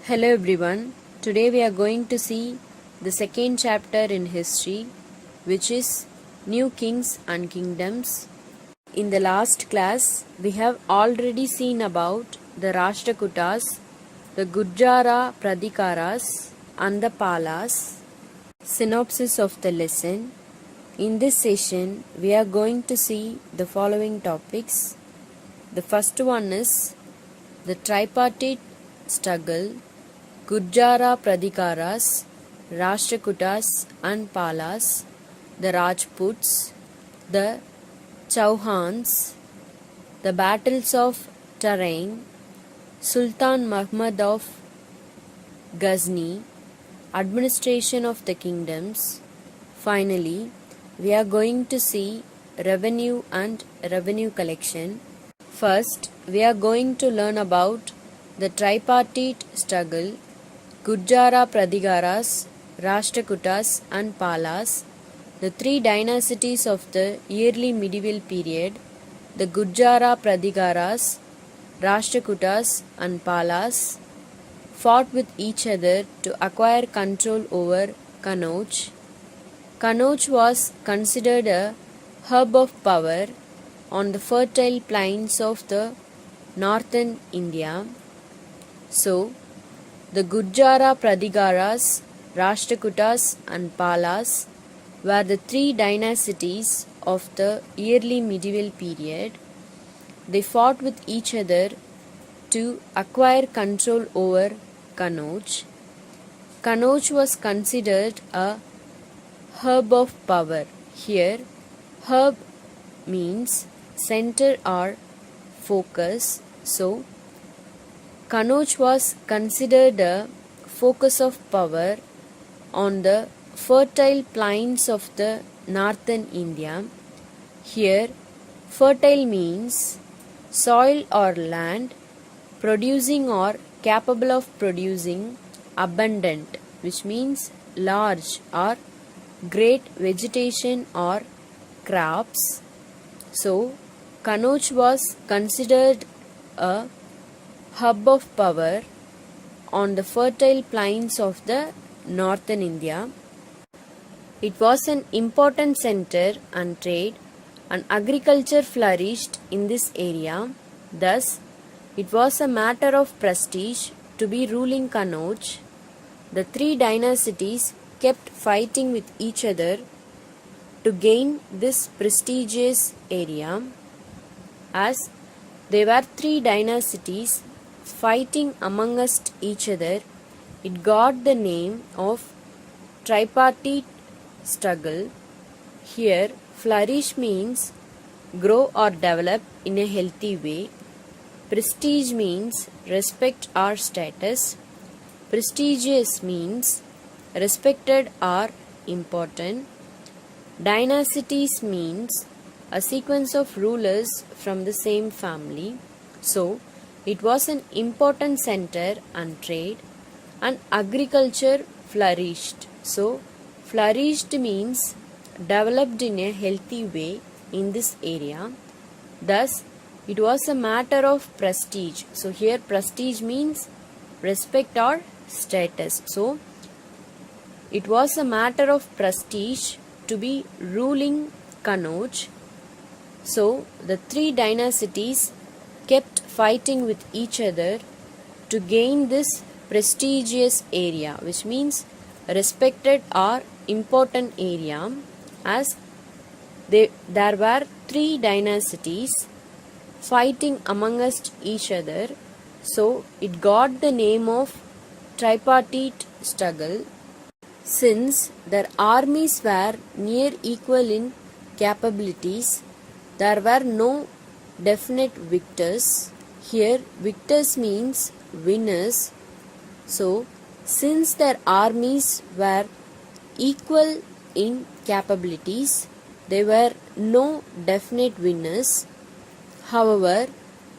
Hello everyone. Today we are going to see the second chapter in history, which is New Kings and Kingdoms. In the last class, we have already seen about the Rashtrakutas, the Gurjara Pradikaras and the Palas. Synopsis of the lesson. In this session, we are going to see the following topics. The first one is the tripartite struggle, Gurjara Pradikaras, Rashtrakutas and Palas, the Rajputs, the Chauhans, the battles of Tarain, Sultan Muhammad of Ghazni, administration of the kingdoms. Finally, we are going to see revenue and revenue collection. First, we are going to learn about the tripartite struggle, Gurjara Pradikaras, Rashtrakutas and Palas, the three dynasties of the early medieval period. The Gurjara Pradikaras, Rashtrakutas and Palas fought with each other to acquire control over Kannauj. Kannauj was considered a hub of power on the fertile plains of the northern India. So, the Gurjara Pradikaras, Rashtrakutas and Palas were the three dynasties of the early medieval period. They fought with each other to acquire control over Kannauj. Kannauj was considered a hub of power. Here, hub means center or focus. So, Kannauj was considered a focus of power on the fertile plains of the northern India. Here, fertile means soil or land producing or capable of producing abundant, which means large or great vegetation or crops. So, Kannauj was considered a hub of power on the fertile plains of the northern India. It was an important center and trade and agriculture flourished in this area. Thus, it was a matter of prestige to be ruling Kannauj. The three dynasties kept fighting with each other to gain this prestigious area. As there were three dynasties fighting amongst each other, it got the name of tripartite struggle. Here, flourish means grow or develop in a healthy way. Prestige means respect or status. Prestigious means respected or important. Dynasties means a sequence of rulers from the same family. So, it was an important center and trade and agriculture flourished. So, flourished means developed in a healthy way in this area. Thus, it was a matter of prestige. So, here prestige means respect or status. So, it was a matter of prestige to be ruling Kannauj. So, the three dynasties kept fighting with each other to gain this prestigious area, which means respected or important area, as there were three dynasties fighting amongst each other. So, it got the name of tripartite struggle. Since their armies were near equal in capabilities, there were no definite victors. Here, victors means winners. So, since their armies were equal in capabilities, there were no definite winners. However,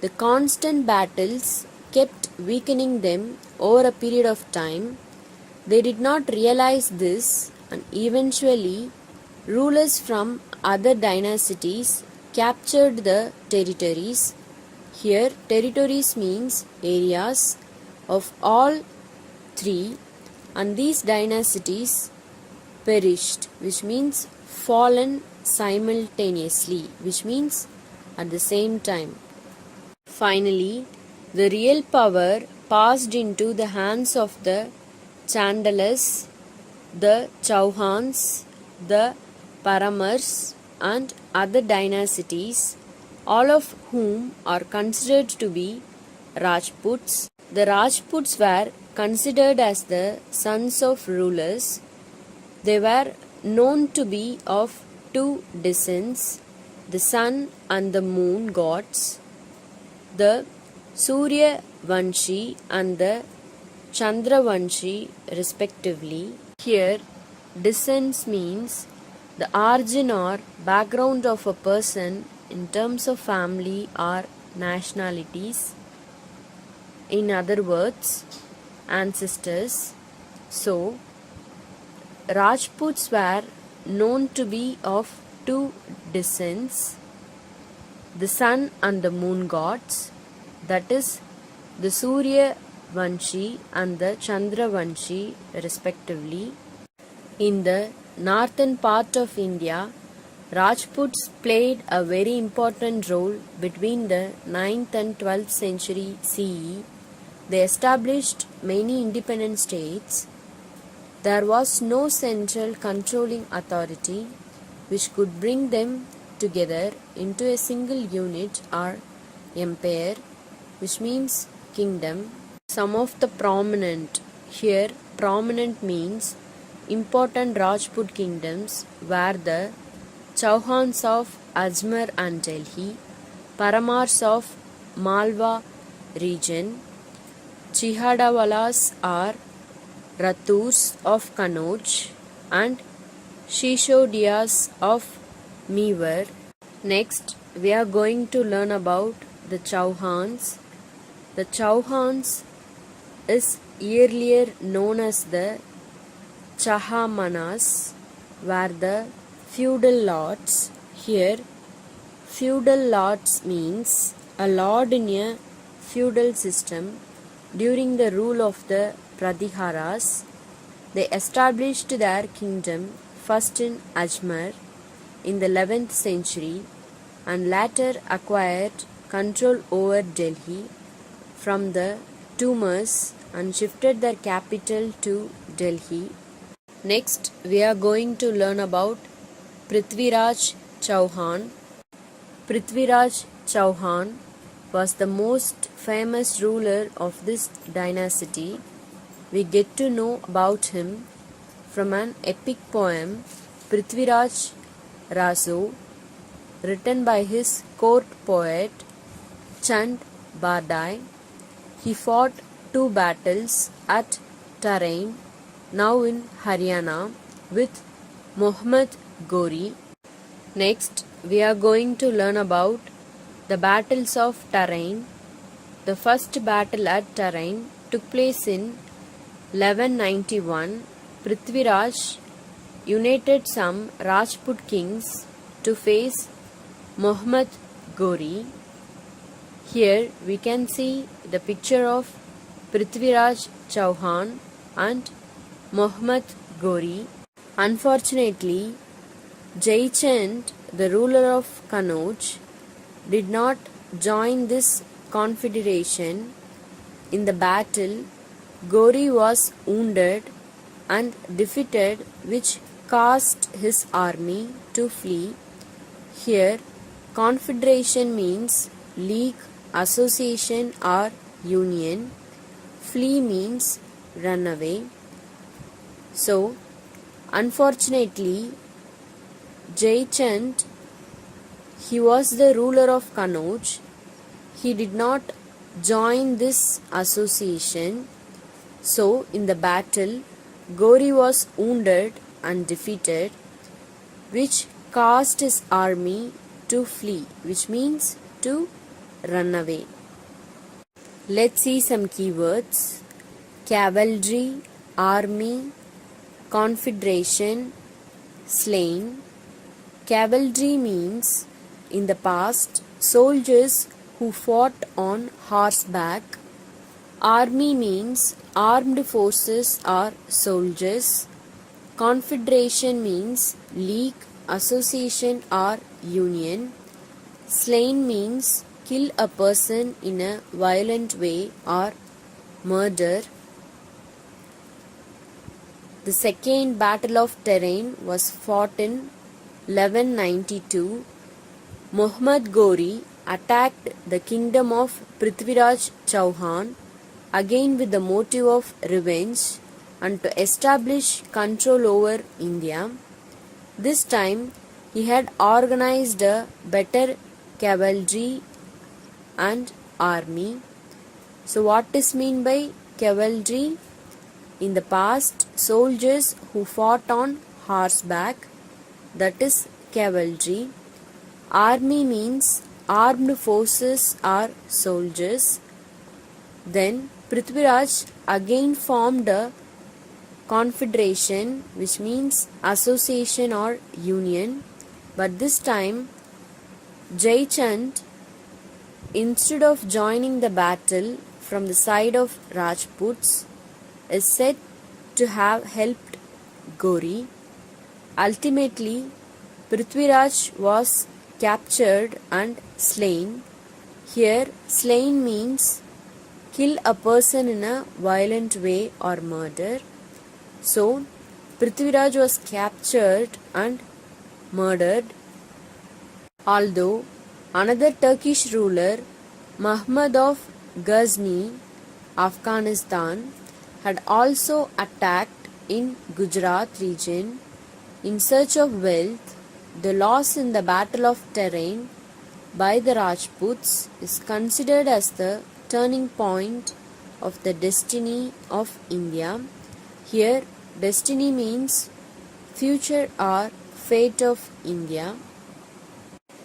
the constant battles kept weakening them over a period of time. They did not realize this, and eventually rulers from other dynasties captured the territories. Here, territories means areas of all 3, and these dynasties perished, which means fallen simultaneously, which means at the same time. Finally, the real power passed into the hands of the Chandalas, the Chauhans, the Paramars, and other dynasties, all of whom are considered to be Rajputs. The Rajputs were considered as the sons of rulers. They were known to be of two descents, the sun and the moon gods, the Surya Vanshi and the Chandra Vanshi respectively. Here, descents means the origin or background of a person in terms of family or nationalities. In other words, ancestors. So, Rajputs were known to be of two descents, the sun and the moon gods, that is, the Surya Vanshi and the Chandra Vanshi respectively. In the northern part of India, Rajputs played a very important role between the 9th and 12th century CE. They established many independent states. There was no central controlling authority which could bring them together into a single unit or empire, which means kingdom. Some of the prominent, here prominent means important Rajput kingdoms were the Chauhans of Ajmer and Delhi, Paramars of Malwa region, Chihadawalas or Raturs of Kannauj, and Shishodiyas of Mewar. Next, we are going to learn about the Chauhans. The Chauhans is earlier known as the Chahamanas, were the feudal lords. Here, feudal lords means a lord in a feudal system. During the rule of the Pratiharas, they established their kingdom first in Ajmer in the 11th century and later acquired control over Delhi from the Tumars and shifted their capital to Delhi. Next, we are going to learn about Prithviraj Chauhan. Prithviraj Chauhan was the most famous ruler of this dynasty. We get to know about him from an epic poem, Prithviraj Raso, written by his court poet Chand Bardai. He fought two battles at Tarain, now in Haryana, with Muhammad Ghori. Next, we are going to learn about the battles of Tarain. The first battle at Tarain took place in 1191. Prithviraj united some Rajput kings to face Muhammad Ghori. Here we can see the picture of Prithviraj Chauhan and Muhammad Ghori. Unfortunately, Jaichand, the ruler of Kannauj, did not join this confederation. In the battle, Ghori was wounded and defeated, which caused his army to flee. Here, confederation means league, association or union. Flee means run away. So, unfortunately, Jaichand, he was the ruler of Kannauj. He did not join this association. So, in the battle, Ghori was wounded and defeated, which caused his army to flee, which means to run away. Let's see some keywords. Cavalry, army, confederation, slain. Cavalry means in the past soldiers who fought on horseback. Army means armed forces or soldiers. Confederation means league, association or union. Slain means kill a person in a violent way or murder. The Second Battle of Tarain was fought in 1192. Muhammad Ghori attacked the kingdom of Prithviraj Chauhan again with the motive of revenge and to establish control over India. This time he had organized a better cavalry and army. So what is mean by cavalry? In the past, soldiers who fought on horseback, that is cavalry. Army means armed forces or soldiers. Then Prithviraj again formed a confederation, which means association or union, but this time Jaichand, instead of joining the battle from the side of Rajputs, is said to have helped Ghori. Ultimately, Prithviraj was captured and slain. Here, slain means kill a person in a violent way or murder. So, Prithviraj was captured and murdered. Although another Turkish ruler, Muhammad of Ghazni, Afghanistan, had also attacked in Gujarat region in search of wealth, the loss in the Battle of Tarain by the Rajputs is considered as the turning point of the destiny of India. Here, destiny means future or fate of India.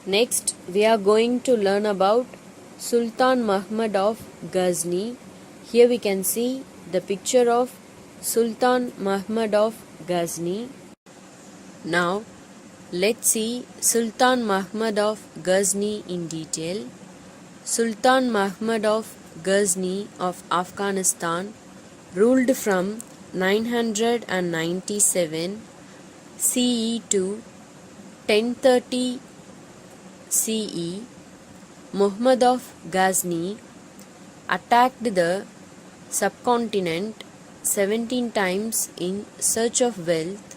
Next, we are going to learn about Sultan Muhammad of Ghazni. Here we can see the picture of Sultan Muhammad of Ghazni. Now, let's see Sultan Muhammad of Ghazni in detail. Sultan Muhammad of Ghazni of Afghanistan ruled from 997 CE to 1030 CE. Muhammad of Ghazni attacked the subcontinent 17 times in search of wealth.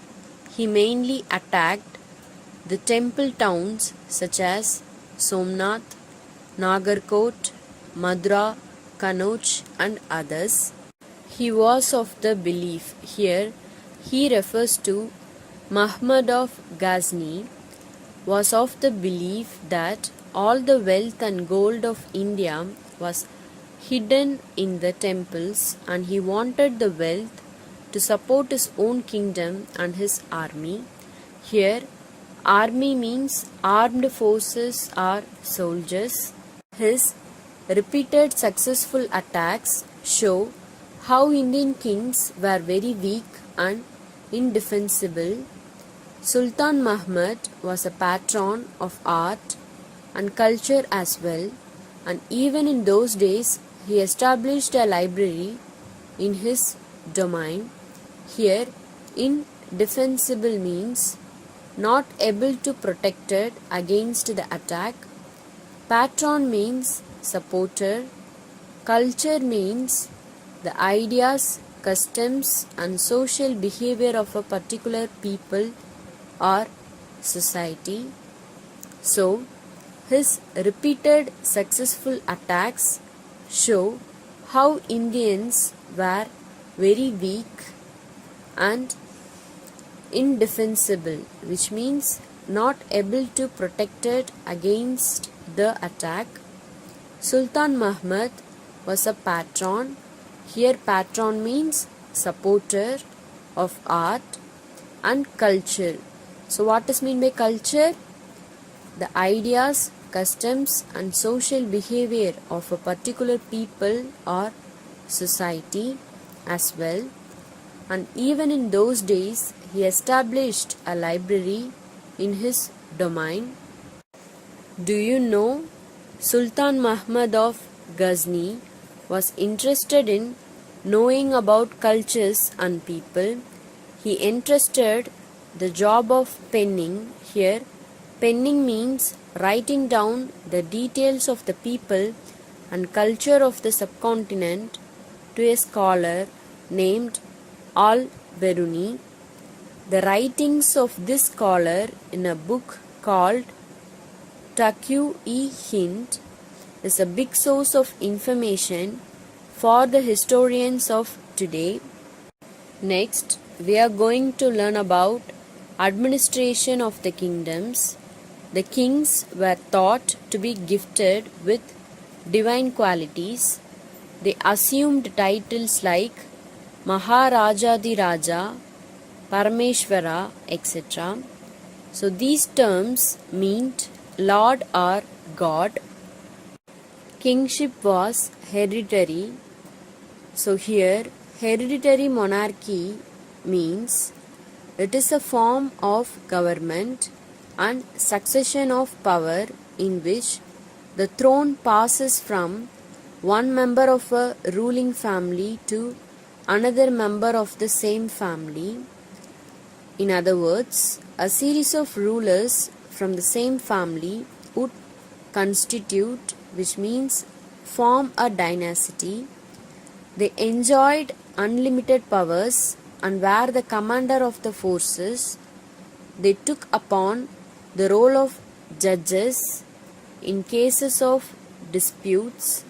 He mainly attacked the temple towns such as Somnath, Nagarkot, Mathura, Kanauj and others. He was of the belief, here he refers to Muhammad of Ghazni, was of the belief that all the wealth and gold of India was hidden in the temples, and he wanted the wealth to support his own kingdom and his army. Here, army means armed forces or soldiers. His repeated successful attacks show how Indian kings were very weak and indefensible. Sultan Muhammad was a patron of art and culture as well, and even in those days he established a library in his domain. Here, indefensible means not able to protect it against the attack. Patron means supporter. Culture means the ideas, customs and social behavior of a particular people or society. So, his repeated successful attacks show how Indians were very weak and indefensible, which means not able to protect it against the attack. Sultan Muhammad was a patron. Here patron means supporter of art and culture. So what is mean by culture? The ideas, customs and social behavior of a particular people or society as well. And even in those days he established a library in his domain. Do you know Sultan Muhammad of Ghazni was interested in knowing about cultures and people. He entrusted the job of penning. Here, penning means writing down the details of the people and culture of the subcontinent to a scholar named Al-Biruni. The writings of this scholar in a book called Taqi-i-Hind is a big source of information for the historians of today. Next, we are going to learn about administration of the kingdoms. The kings were thought to be gifted with divine qualities. They assumed titles like Maharajadiraja, Parameshwara, etc. So these terms meant Lord or God. Kingship was hereditary. So here, hereditary monarchy means it is a form of government and succession of power in which the throne passes from one member of a ruling family to another member of the same family. In other words, a series of rulers from the same family would constitute, which means form a dynasty. They enjoyed unlimited powers and were the commander of the forces. They took upon the role of judges in cases of disputes.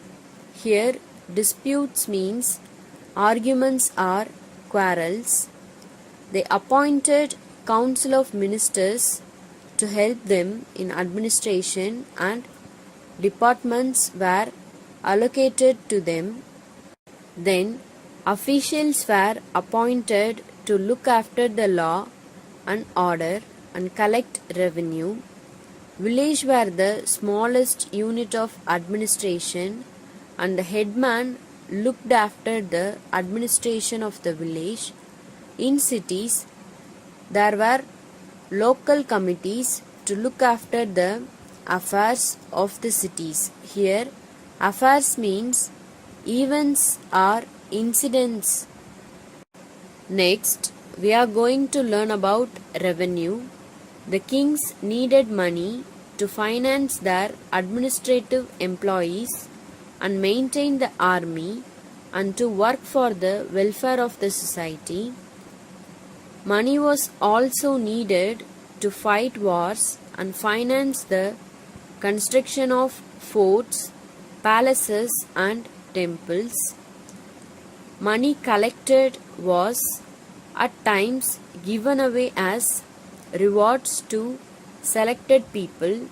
Here, disputes means arguments or quarrels. They appointed council of ministers to help them in administration, and departments were allocated to them. Then officials were appointed to look after the law and order and collect revenue. Villages were the smallest unit of administration, and the headman looked after the administration of the village. In cities, there were local committees to look after the affairs of the cities. Here, affairs means events or incidents. Next, we are going to learn about revenue. The kings needed money to finance their administrative employees and maintain the army and to work for the welfare of the society. Money was also needed to fight wars and finance the construction of forts, palaces, and temples. Money collected was at times given away as rewards to selected people.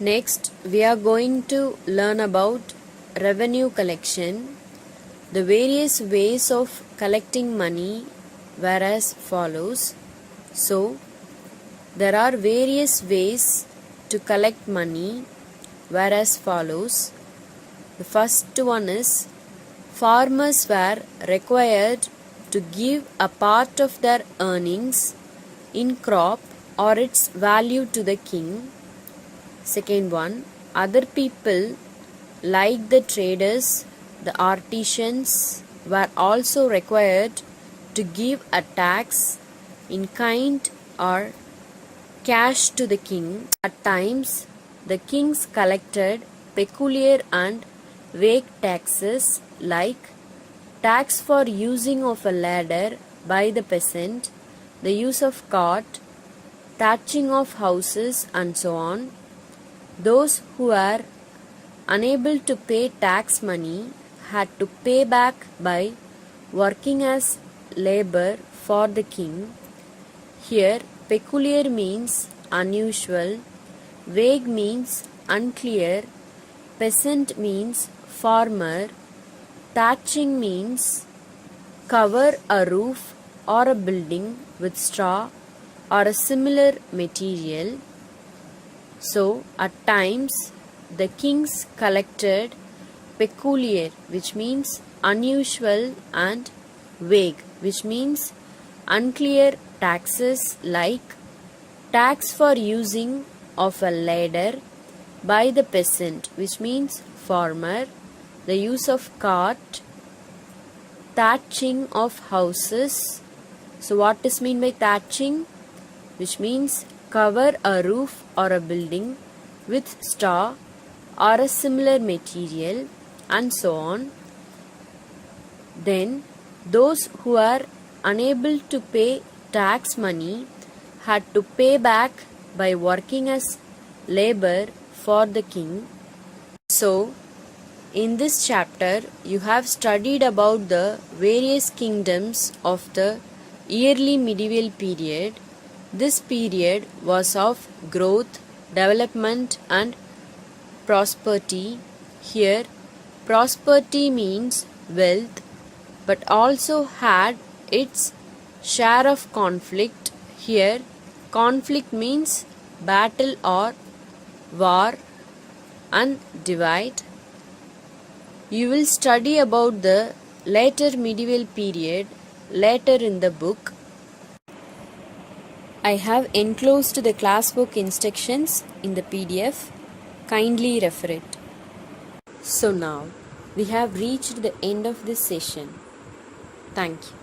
Next, we are going to learn about revenue collection. The various ways of collecting money were as follows. So, there are various ways to collect money were as follows. The first one is farmers were required to give a part of their earnings in crop or its value to the king. Second one, other people like the traders, the artisans were also required to give a tax in kind or cash to the king. At times, the kings collected peculiar and vague taxes like tax for using of a ladder by the peasant, the use of cart, thatching of houses, and so on. Those who were unable to pay tax money had to pay back by working as labor for the king. Here, peculiar means unusual, vague means unclear, peasant means farmer, thatching means cover a roof or a building with straw or a similar material. So, at times, the kings collected peculiar, which means unusual, and vague, which means unclear taxes like tax for using of a ladder by the peasant, which means farmer, the use of cart, thatching of houses. So what is mean by thatching? Which means cover a roof or a building with straw or a similar material, and so on. Then those who are unable to pay tax money had to pay back by working as labor for the king. So, in this chapter, you have studied about the various kingdoms of the early medieval period. This period was of growth, development, and prosperity. Here, prosperity means wealth, but also had its share of conflict. Here, conflict means battle or war and divide. You will study about the later medieval period later in the book. I have enclosed the classwork instructions in the PDF. Kindly refer it. So now we have reached the end of this session. Thank you.